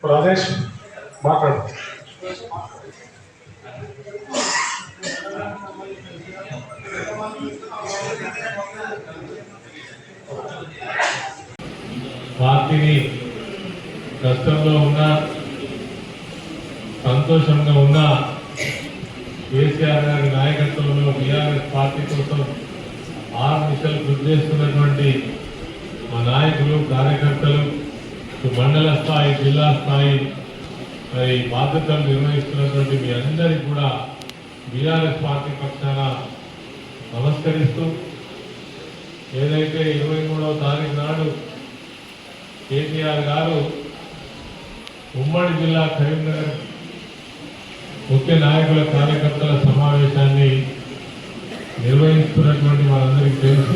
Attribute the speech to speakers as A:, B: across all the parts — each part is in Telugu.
A: రాజేష్ మాట్లాడు.
B: పార్టీని కష్టంలో ఉన్నా సంతోషంగా ఉన్నా కేసీఆర్ గారి నాయకత్వంలో బీఆర్ఎస్ పార్టీ కోసం 6 నిమిషాలు కృషి చేస్తున్నటువంటి మా నాయకులు కార్యకర్తలు మండల స్థాయి జిల్లా స్థాయి మరి బాధ్యతలు నిర్వహిస్తున్నటువంటి మీ అందరికీ కూడా బీఆర్ఎస్ పార్టీ పక్షాన నమస్కరిస్తూ ఏదైతే 23వ తారీఖు నాడు కేసీఆర్ గారు ఉమ్మడి జిల్లా కరీంనగర్ ముఖ్య నాయకుల కార్యకర్తల సమావేశాన్ని నిర్వహిస్తున్నటువంటి మనందరికీ తెలుసు.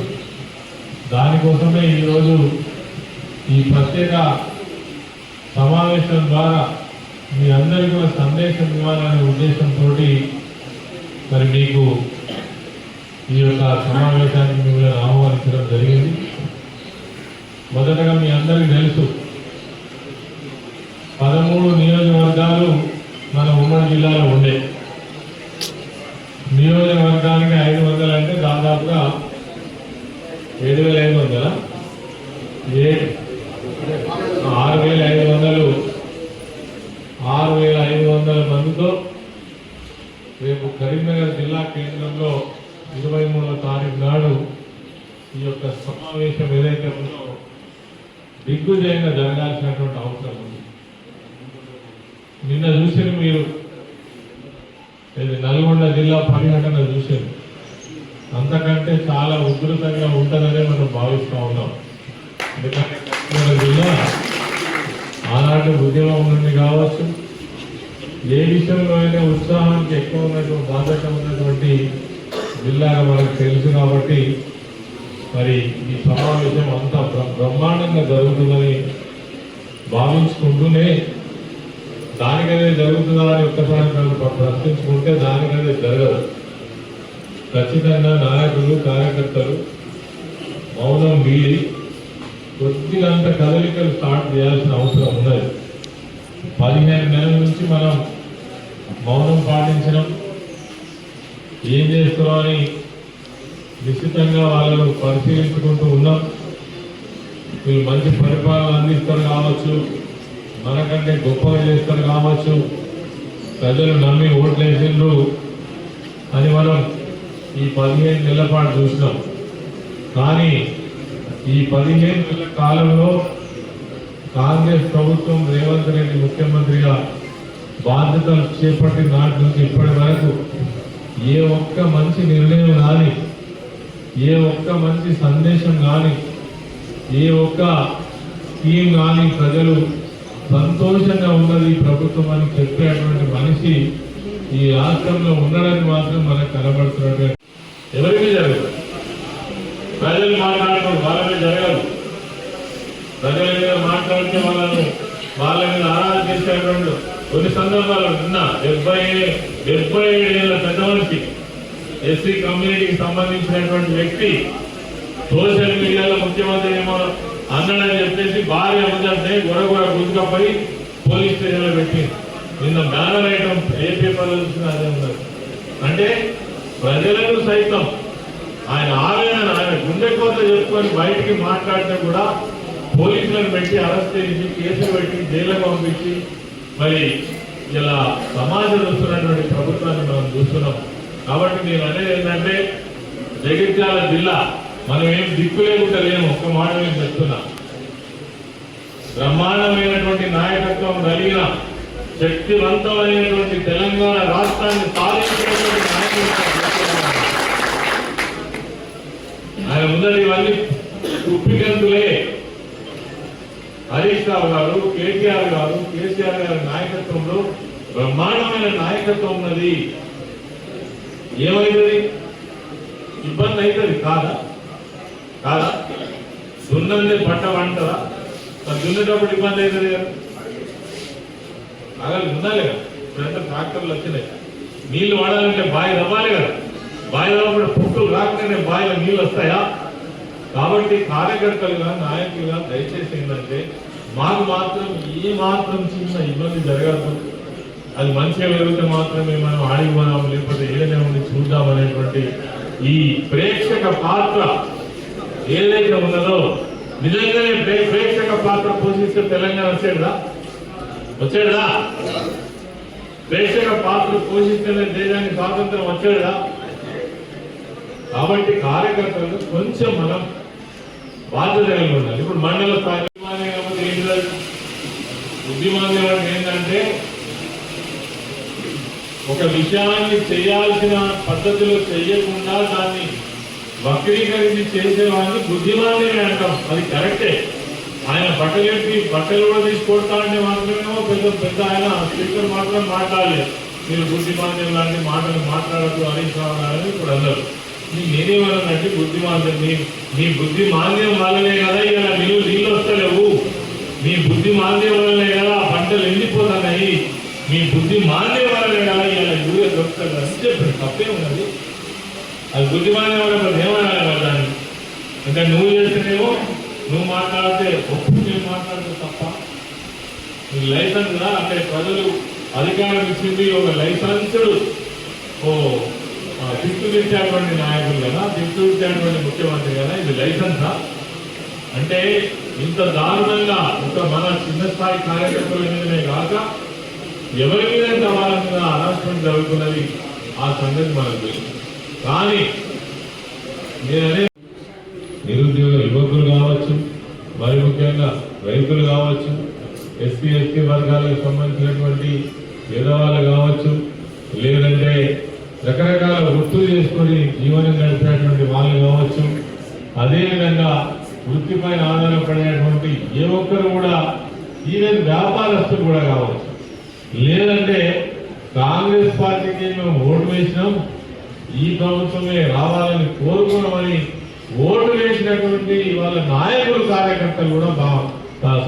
B: దానికోసమే ఈరోజు ఈ ప్రత్యేక సమావేశం ద్వారా మీ అందరికీ కూడా సందేశం ఇవ్వాలనే ఉద్దేశంతో మరి మీకు ఈ యొక్క సమావేశానికి మిమ్మల్ని ఆహ్వానించడం జరిగింది. మొదటగా మీ అందరికీ తెలుసు 13 నియోజకవర్గాలు మన ఉమ్మడి జిల్లాలో ఉండే. నియోజకవర్గానికి 500 అంటే దాదాపుగా 7,500 6,500 మందితో రేపు కరీంనగర్ జిల్లా కేంద్రంలో 23వ తారీఖు నాడు ఈ యొక్క సమావేశం ఏదైతే ఉందో దిగ్విజయంగా జరగాల్సినటువంటి అవసరం ఉంది. నిన్న చూసారు మీరు నల్గొండ జిల్లా పర్యటన చూసారు. అంతకంటే చాలా ఉధృతంగా ఉంటుందనే మనం భావిస్తూ ఉన్నాం. ఎందుకంటే కరీంనగర్ జిల్లా ఆనాటి ఉద్యమం నుండి కావచ్చు, ఏ విషయంలో అయినా ఉత్సాహానికి ఎక్కువ ఉన్నటువంటి బాధ్యత ఉన్నటువంటి జిల్లాగా మనకు తెలుసు. కాబట్టి మరి ఈ సమావేశం అంతా బ్రహ్మాండంగా జరుగుతుందని భావించుకుంటూనే దానికదే జరుగుతుందా అని ఒక్కసారి ప్రశ్నించుకుంటే దానికదే జరగదు. ఖచ్చితంగా నాయకులు కార్యకర్తలు మౌనం వీడి కొద్దిగంత కదలికలు స్టార్ట్ చేయాల్సిన అవసరం ఉన్నది. 15 నెలల నుంచి మనం మౌనం పాటించడం, ఏం చేస్తున్నామని నిశ్చితంగా వాళ్ళను పరిశీలించుకుంటూ ఉన్నాం. వీళ్ళు మంచి పరిపాలన అందిస్తారు కావచ్చు, మనకంటే గొప్పగా చేస్తారు కావచ్చు, ప్రజలు నమ్మి ఓట్లేసిండ్రు అని మనం ఈ 15 నెలల పాటు చూసినాం. కానీ ఈ 15 నెలల కాలంలో కాంగ్రెస్ ప్రభుత్వం రేవంత్ రెడ్డి ముఖ్యమంత్రిగా బాధ్యతలు చేపట్టిన నాటి నుంచి ఇప్పటి వరకు ఏ ఒక్క మంచి నిర్ణయం కానీ, ఏ ఒక్క మంచి సందేశం కానీ, ఏ ఒక్క స్కీమ్ కానీ ప్రజలు సంతోషంగా ఉన్నది ప్రభుత్వం అని చెప్పేటువంటి మనిషి ఈ రాష్ట్రంలో ఉండడానికి మాత్రం మనకు కనబడుతున్నట్టు. ఎవరికి జరగదు. ప్రజలు మాట్లాడటం వాళ్ళ మీద జరగదు. ప్రజల మీద మాట్లాడితే వాళ్ళ మీద ఆరాధన చేసేటువంటి కొన్ని సందర్భాలు ఉన్నా. 77 ఏళ్ళ పెద్ద మనిషి, ఎస్సీ కమ్యూనిటీకి సంబంధించినటువంటి వ్యక్తి సోషల్ మీడియాలో ముఖ్యమంత్రి ఏమో అన్నాడని చెప్పేసి భార్య ముందంటే గొడగొడ గుంజుకపోయి పోలీస్ స్టేషన్లో పెట్టింది. నిన్న బ్యానర్ ఐటమ్ ఏ పేపర్లో చూసినా అదే ఉన్నది. అంటే ప్రజలను సైతం ఆయన ఆవేదన, ఆయన గుండె కోత చెప్పుకొని బయటికి మాట్లాడితే కూడా పోలీసులను పెట్టి అరెస్ట్ చేసి కేసులు పెట్టి జైలుకు పంపించి మరి ఇలా సమాజం వస్తున్నటువంటి ప్రభుత్వాన్ని మనం చూస్తున్నాం. కాబట్టి నేను అనేది ఏంటంటే జగిత్యాల జిల్లా మనం ఏం దిక్కు లేకుండా లేము. ఒక్క మాట నేను చెప్తున్నా, బ్రహ్మాండమైనటువంటి నాయకత్వం కలిగిన శక్తివంతమైనటువంటి తెలంగాణ రాష్ట్రాన్ని సాధించినటువంటి నాయకత్వం ఆయన ముందర ఇవన్నీ ఉప్పిగంతులే. హరీష్ రావు గారు, కేటీఆర్ గారు, కేసీఆర్ గారి నాయకత్వంలో బ్రహ్మాండమైన నాయకత్వం ఉన్నది. ఏమైతుంది? ఇబ్బంది అవుతుంది కాదా? కాదా? దున్నందే పట్ట వంటదా? దున్నేటప్పుడు ఇబ్బంది అవుతుంది కదా. అలా ఉండాలి కదా. ఇప్పుడంతా ట్రాక్టర్లు వచ్చినాయి. నీళ్లు వాడాలంటే బావి తవ్వాలి కదా. బావి తవ్వప్పుడు పొక్కులు రాకుండానే బావిలో నీళ్ళు వస్తాయా? కాబట్టి కార్యకర్తలుగా నాయకులుగా దయచేసి ఏంటంటే మాకు మాత్రం ఏ మాత్రం చిన్న ఇబ్బంది జరగదు, అది మంచిగా జరిగితే మాత్రమే మనం ఆడిపోదాం, లేకపోతే ఏదైనా ఉండి చూద్దాం అనేటువంటి ఈ ప్రేక్షక పాత్ర ఏదైతే ఉన్నదో నిజంగానే ప్రేక్షక పాత్ర పోషిస్తే తెలంగాణ వచ్చేదా ప్రేక్షక పాత్ర పోషిస్తేనే దేశానికి స్వాతంత్రం వచ్చేదా? కాబట్టి కార్యకర్తలకు కొంచెం మనం బాధ్యత కలిగి ఉండాలి. ఇప్పుడు మండల స్థాయి బుద్ధిమాంద్యం ఏంటంటే ఒక విషయాన్ని చేయాల్సిన పద్ధతిలో చేయకుండా దాన్ని వక్రీకరించి చేసేవాడిని బుద్ధిమాంద్యమే అంటాం. అది కరెక్టే. ఆయన బట్టలు కూడా తీసుకొడతానంటే మాత్రమేమో పెద్ద ఆయన స్పీకర్ మాత్రం మాట్లాడలేదు. మీరు బుద్ధిమాంద్యం లాంటి మాటలు మాట్లాడద్దు హరీష్ రావు గారు ఇప్పుడు అందరు. నేనేమన్నానంటే బుద్ధిమాంద్యం మీ బుద్ధి మాంద్యం వల్లనే కదా ఇలా నీళ్ళు వస్తలేవు, మీ బుద్ధి మాంద్యం వల్లనే కదా పంటలు ఎండిపోతున్నాయి, మీ బుద్ధి మాంద్యం వల్లనే కదా ఇలా యూరియా దొరుకుతుంది అని చెప్పారు. తప్పే ఉన్నది. అది బుద్ధి మాంద్యం వల్ల ఏమనాలి దాన్ని? అంటే నువ్వు చేస్తేనేమో నువ్వు మాట్లాడితే ఒప్పుడు నేను మాట్లాడితే తప్ప నీకు లైసెన్స్ రా అంటే ప్రజలు అధికారం ఇచ్చింది ఒక లైసెన్స్డ్ తిట్టు ఇచ్చేటువంటి నాయకులు కదా, తిట్టు ఇచ్చేటువంటి ముఖ్యమంత్రి కదా, ఇది లైసెన్సా? అంటే ఇంత దారుణంగా ఒక మన చిన్న స్థాయి కార్యకర్తల మీదనే కాక ఎవరి మీద వాళ్ళ మీద హరాస్మెంట్ జరుగుతున్నది ఆ సంగతి మనకు తెలుసు. కానీ నేననే నిరుద్యోగ యువకులు కావచ్చు, మరి ముఖ్యంగా రైతులు కావచ్చు, ఎస్సీ వర్గాలకు సంబంధించినటువంటి పేదవాళ్ళు కావచ్చు, లేదంటే రకరకాల వృత్తులు చేసుకొని జీవనం గడిపేటువంటి వాళ్ళు కావచ్చు, అదేవిధంగా వృత్తిపైన ఆధారపడేటువంటి ఏ ఒక్కరు కూడా, ఈవెన్ వ్యాపారస్తులు కూడా కావచ్చు, లేదంటే కాంగ్రెస్ పార్టీకి మేము ఓటు వేసినాం ఈ ప్రభుత్వమే రావాలని కోరుకున్నామని ఓటు వేసినటువంటి వాళ్ళ నాయకులు కార్యకర్తలు కూడా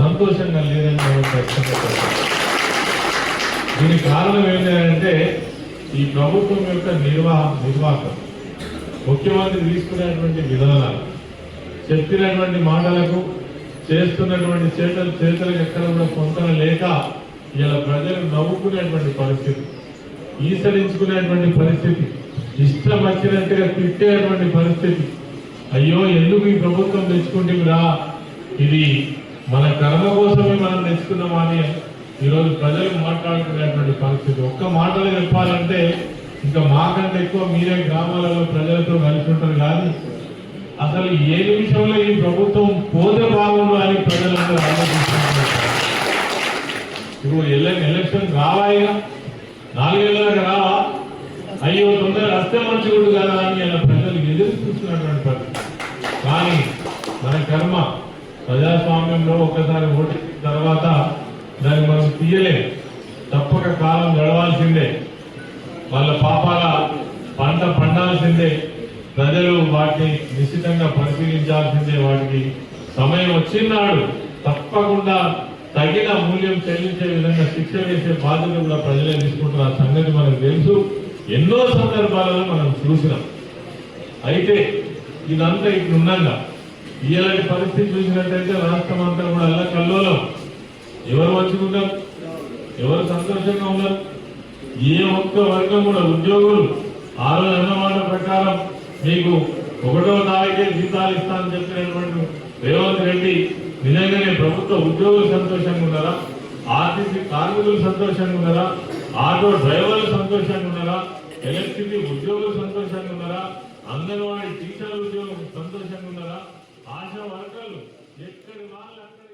B: సంతోషంగా లేదని దీనికి కారణం ఏంటంటే ఈ ప్రభుత్వం యొక్క నిర్వాహకం, ముఖ్యమంత్రి తీసుకునేటువంటి విధానాలు, చెప్పినటువంటి మాటలకు చేస్తున్నటువంటి చేతలకు ఎక్కడ కూడా పొంతన లేక ఇలా ప్రజలు నవ్వుకునేటువంటి పరిస్థితి, ఈసరించుకునేటువంటి పరిస్థితి, ఇష్టం వచ్చినట్టుగా తిట్టేటువంటి పరిస్థితి. అయ్యో ఎందుకు ఈ ప్రభుత్వం తెచ్చుకుంటేరా, ఇది మన కర్మ కోసమే మనం తెచ్చుకున్నామా అని ఈరోజు ప్రజలు మాట్లాడుకునేటువంటి పరిస్థితి. ఒక్క మాటలు చెప్పాలంటే ఇంకా మాకంటే ఎక్కువ మీరే గ్రామాలలో ప్రజలతో కలిసి ఉంటారు. కానీ అసలు ఏ నిమిషంలో ఈ ప్రభుత్వం పోతే బాగుండు అని ప్రజలందరూ ఆలోచిస్తున్నారు. ఇప్పుడు ఎలక్షన్ రావాయిగా, 4 ఏళ్ళకి రావా, అయ్యో తొందరగా వస్తే మంచిగుడు కదా అని అలా ప్రజలు ఎదురు చూస్తున్నటువంటి పరిస్థితి. కానీ మన కర్మ ప్రజాస్వామ్యంలో ఒక్కసారి ఓటు తర్వాత దాన్ని మనం తీయలేం, తప్పక కాలం గడవాల్సిందే, వాళ్ళ పాపాల పంట పండాల్సిందే, ప్రజలు వాటిని నిశ్చితంగా పరిశీలించాల్సిందే. వాటికి సమయం వచ్చినాడు తప్పకుండా తగిన మూల్యం చెల్లించే విధంగా శిక్ష వేసే బాధ్యత కూడా ప్రజలే తీసుకుంటున్న సంగతి మనకు తెలుసు. ఎన్నో సందర్భాలలో మనం చూసినాం. అయితే ఇదంతా ఇట్లుండగా ఇలాంటి పరిస్థితి చూసినట్టయితే రాష్ట్రం అంతా కూడా అలా కల్లోలం. ఎవరు మంచుకున్నారు, ఎవరు సంతోషంగా ఉన్నారు? ఏ ఒక్క వర్గం కూడా ఉద్యోగులు ఆ రోజు అన్నమాట ప్రకారం మీకు 1వ తారీఖే జీతాలు ఇస్తానని చెప్పినటువంటి రేవంత్ రెడ్డి నిజంగానే ప్రభుత్వ ఉద్యోగులు సంతోషంగా ఉన్నారా? ఆర్టీసీ కార్మికులు సంతోషంగా ఉన్నారా? ఆటో డ్రైవర్లు సంతోషంగా ఉన్నారా? ఎలక్ట్రిసిటీ ఉద్యోగులు సంతోషంగా ఉన్నారా? అంగన్వాడీ టీచర్ల ఉద్యోగులు సంతోషంగా ఉన్నారా? ఆశా వర్కర్లు ఎక్కడి వాళ్ళు అక్కడ